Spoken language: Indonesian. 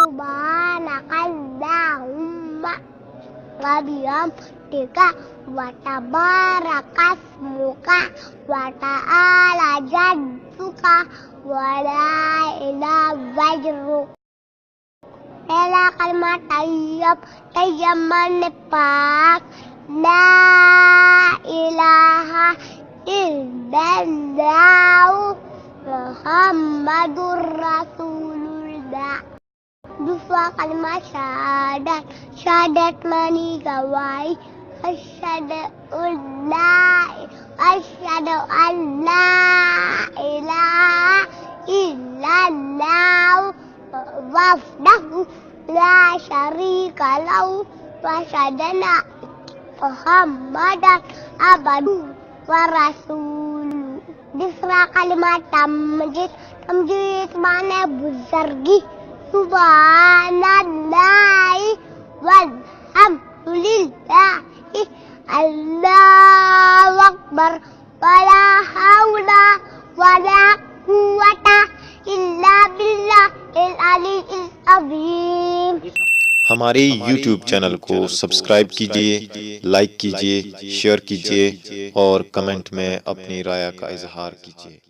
Subhanakallahumma wa bihamdika wa tabarakasmuka wa ta'ala jadduka wa la ilaha ghairuk. Ela kalimat tayyib tayyaman pak la ilaha illallah Muhammadur Rasulullah. Dua kalimat syahadat mani gawai asyhadu an la ilaha illallah wahdahu la syarika lahu wa syadana Muhammadan abadu wa rasuluh. Disra kalimat tamjid mana buzargi subhanallahi walhamdulillahi Allahu akbar wala haula wala quwwata illa billahil aliyyil azim। हमारे YouTube channel को सब्सक्राइब कीजिए, लाइक कीजिए, शेयर कीजिए और कमेंट में अपनी राय का इजहार कीजिए।